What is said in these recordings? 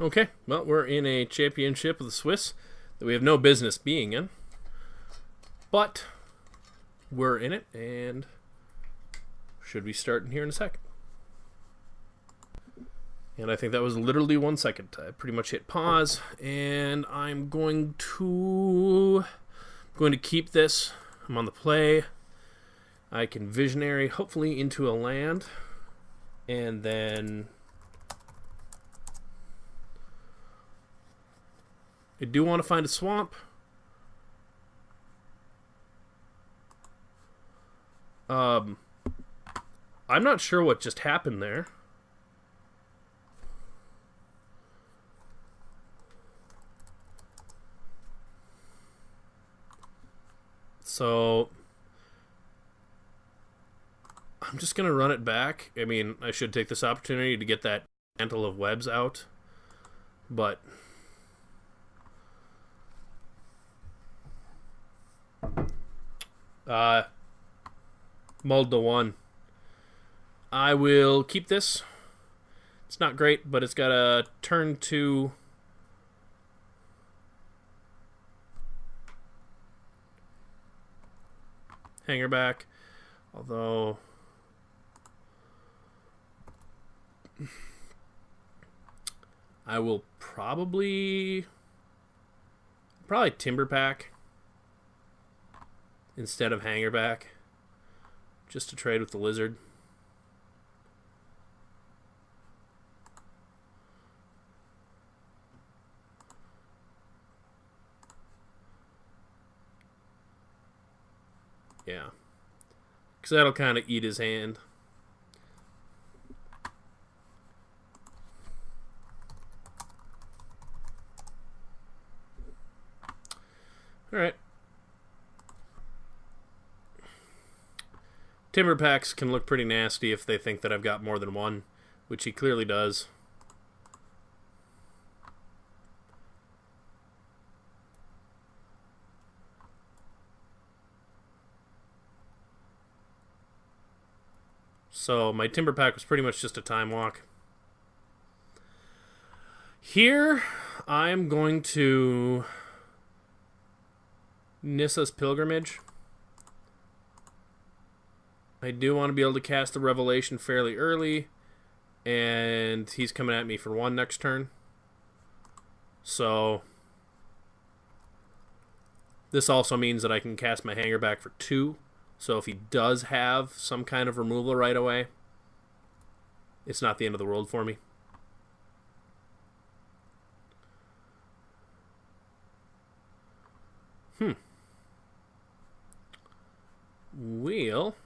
Okay, well, we're in a championship of the Swiss that we have no business being in. But we're in it, and should be starting here in a second. And I think that was literally 1 second. I pretty much hit pause, and I'm going to keep this. I'm on the play. I can visionary, hopefully, into a land, and then I do want to find a swamp. I'm not sure what just happened there. So I'm just going to run it back. I mean, I should take this opportunity to get that mantle of webs out. But mulled to 1. I will keep this. It's not great, but it's got a turn 2 hanger back. Although I will probably timber pack instead of hanger back, just to trade with the lizard. Yeah, because that'll kind of eat his hand. All right. Timber packs can look pretty nasty if they think that I've got more than one, which he clearly does. So my timber pack was pretty much just a time walk. Here, I'm going to Nissa's Pilgrimage. I do want to be able to cast the Revelation fairly early, and he's coming at me for 1 next turn. So this also means that I can cast my hanger back for 2. So if he does have some kind of removal right away, it's not the end of the world for me. Wheel.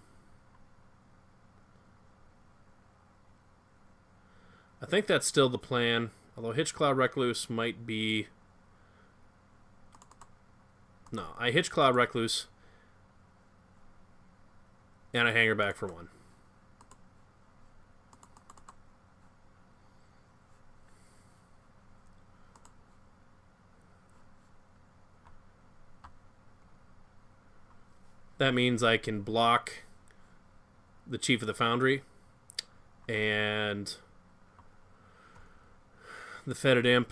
I think that's still the plan, although Hitchcloud Recluse might be... No, I Hitchcloud Recluse and I hanger back for 1. That means I can block the Chief of the Foundry and the Fetid Imp.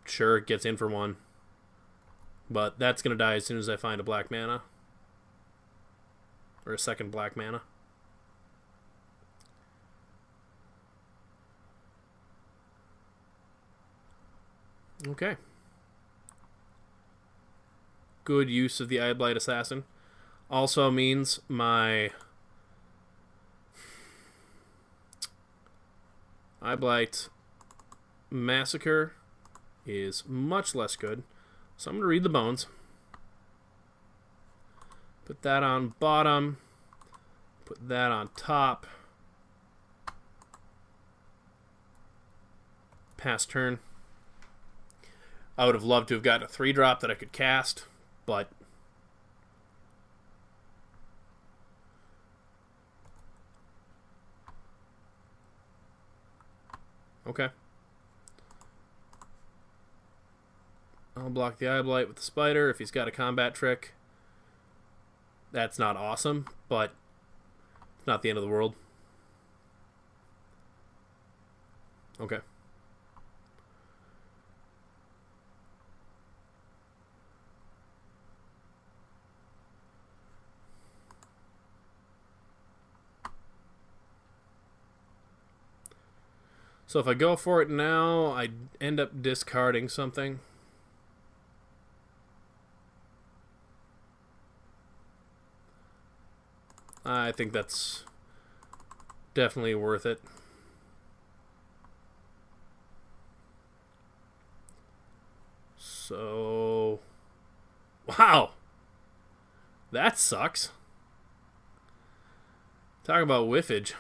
Sure, it gets in for 1. But that's going to die as soon as I find a black mana. Or a second black mana. Okay. Good use of the Eyeblight Assassin. Also means my Eyeblight Massacre is much less good. So I'm going to read the bones. Put that on bottom. Put that on top. Pass turn. I would have loved to have gotten a 3-drop that I could cast, but okay. I'll block the Eyeblight with the Spider if he's got a combat trick. That's not awesome, but it's not the end of the world. Okay. So if I go for it now, I end up discarding something. I think that's definitely worth it. So, wow, that sucks. Talk about whiffage.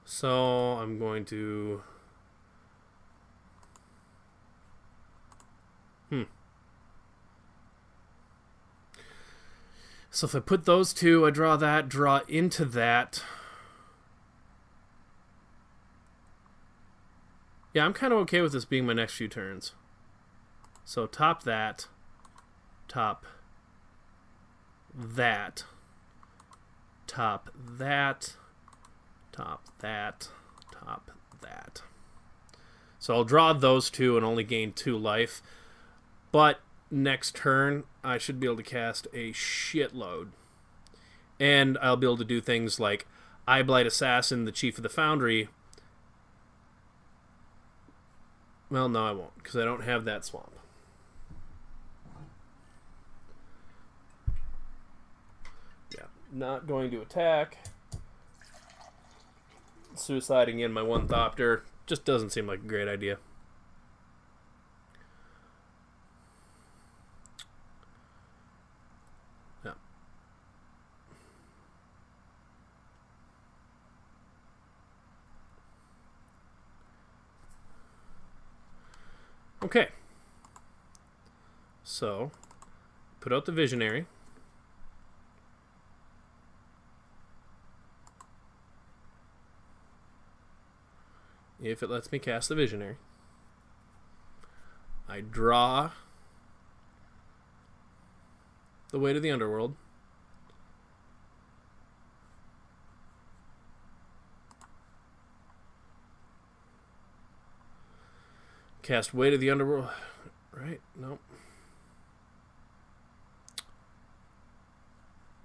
So I'm going to... So if I put those two, I draw that, draw into that. Yeah, I'm kind of okay with this being my next few turns. So top that, top that, top that, top that, top that. So I'll draw those two and only gain 2 life. But next turn, I should be able to cast a shitload. And I'll be able to do things like Eyeblight Assassin, the Chief of the Foundry. Well, no, I won't, because I don't have that swamp. Yeah, not going to attack. Suiciding in my 1 Thopter just doesn't seem like a great idea. Yeah. Okay. So, put out the Visionary. If it lets me cast the Visionary. I draw the Way to the Underworld. Cast Way to the Underworld. Right? Nope.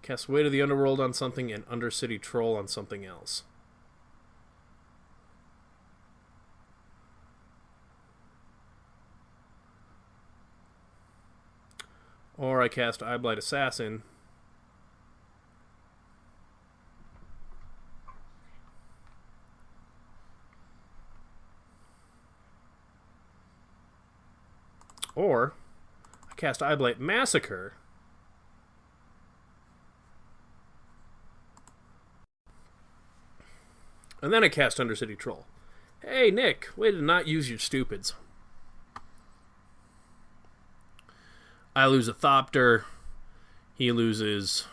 Cast Way to the Underworld on something and Undercity Troll on something else. Or I cast Eyeblight Assassin. Or I cast Eyeblight Massacre. And then I cast Undercity Troll. Hey, Nick, way to not use your stupids. I lose a Thopter. He loses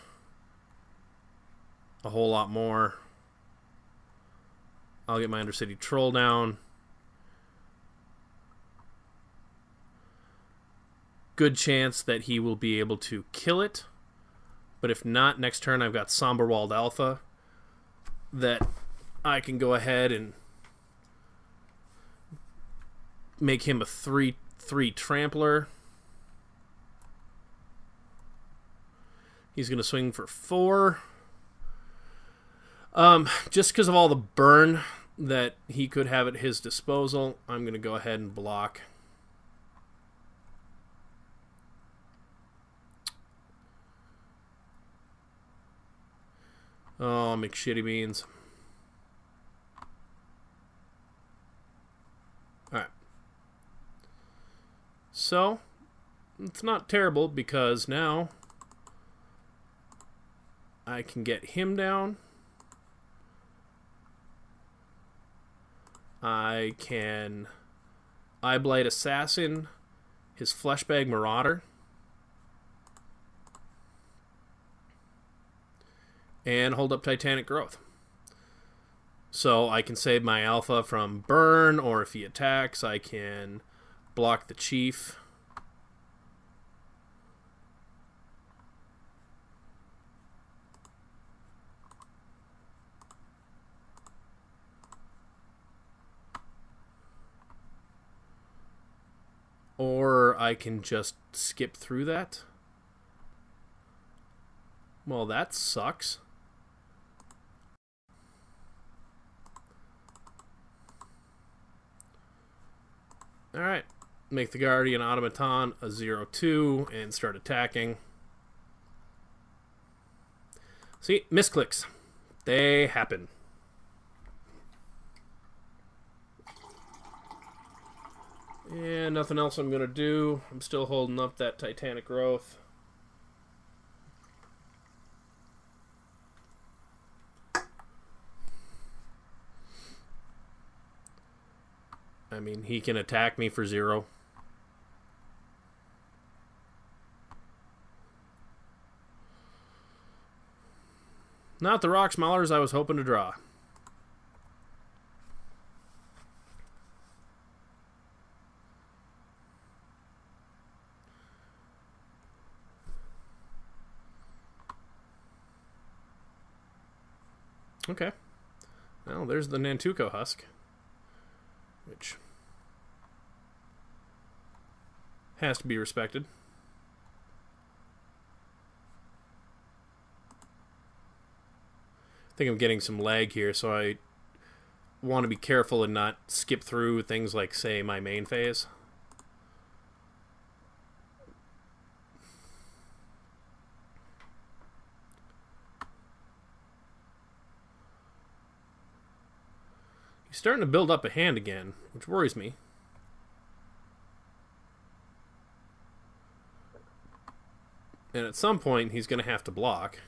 a whole lot more. I'll get my Undercity Troll down. Good chance that he will be able to kill it. But if not, next turn I've got Somberwald Alpha that I can go ahead and make him a 3/3 Trampler. He's going to swing for 4. Just because of all the burn that he could have at his disposal, I'm going to go ahead and block. Oh, McShitty beans. Alright. So, it's not terrible because now I can get him down. I can Eyeblight Assassin his Fleshbag Marauder. And hold up Titanic Growth. So I can save my alpha from burn, or if he attacks, I can block the chief. Or I can just skip through that. Well, that sucks. Alright. Make the Guardian Automaton a 0-2 and start attacking. See, misclicks. They happen. And nothing else I'm going to do. I'm still holding up that Titanic Growth. I mean, he can attack me for 0. Not the Rock Maulers I was hoping to draw. Okay. Well, there's the Nantuko Husk, which has to be respected. I think I'm getting some lag here, so I want to be careful and not skip through things like, say, my main phase. He's starting to build up a hand again, which worries me. And at some point, he's going to have to block.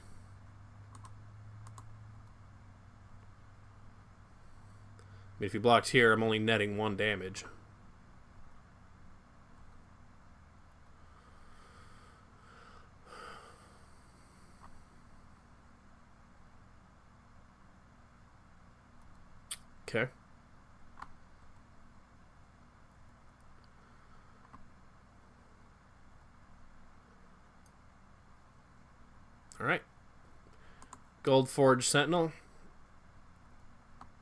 I mean, if he blocks here, I'm only netting 1 damage. Okay. Alright. Goldforge Sentinel.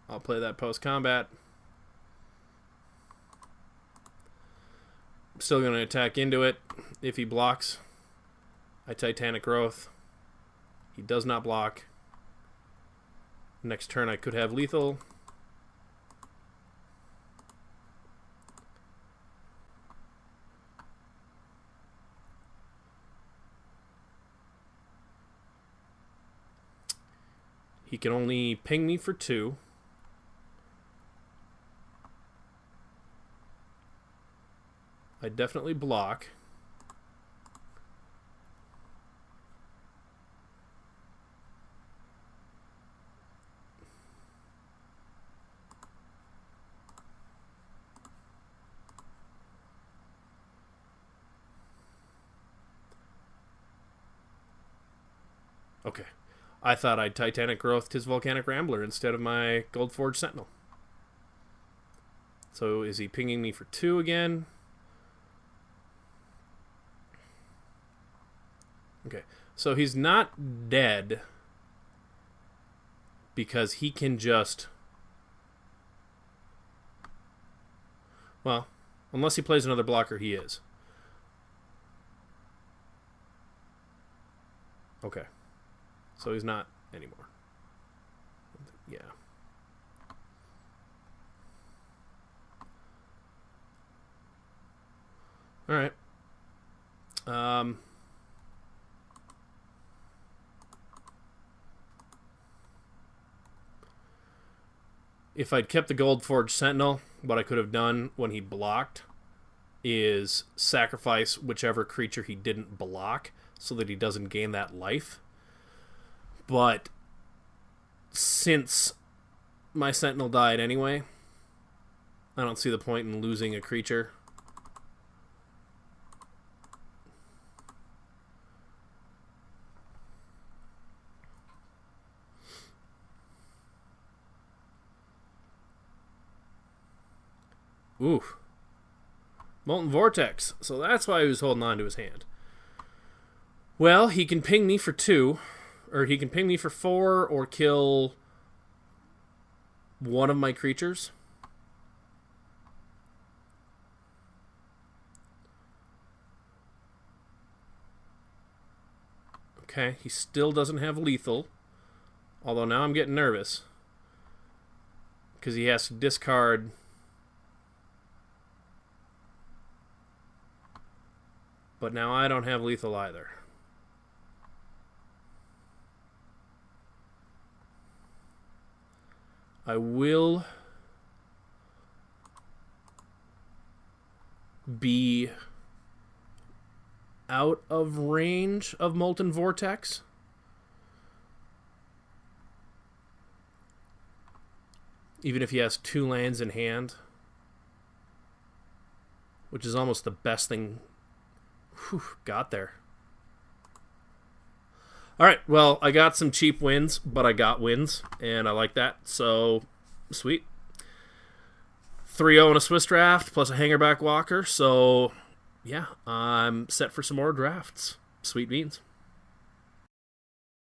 I'll play that post-combat. I'm still going to attack into it. If he blocks, I Titanic Growth. He does not block. Next turn I could have lethal. He can only ping me for 2. I definitely block. Okay. I thought I'd Titanic Growth his Volcanic Rambler instead of my Goldforge Sentinel. So is he pinging me for 2 again? Okay. So he's not dead because he can just... Well, unless he plays another blocker, he is. Okay. So he's not anymore. Yeah. All right. If I'd kept the Goldforge Sentinel, what I could have done when he blocked is sacrifice whichever creature he didn't block so that he doesn't gain that life. But since my Sentinel died anyway, I don't see the point in losing a creature. Oof. Molten Vortex. So that's why he was holding on to his hand. Well, he can ping me for 2. Or he can ping me for 4 or kill one of my creatures. Okay, he still doesn't have lethal. Although now I'm getting nervous. Because he has to discard... But now I don't have lethal either. I will be out of range of Molten Vortex. Even if he has 2 lands in hand. Which is almost the best thing. Whew, got there. Alright, well, I got some cheap wins, but I got wins, and I like that, so sweet. 3-0 in a Swiss draft, plus a Hangerback Walker, so yeah, I'm set for some more drafts. Sweet beans.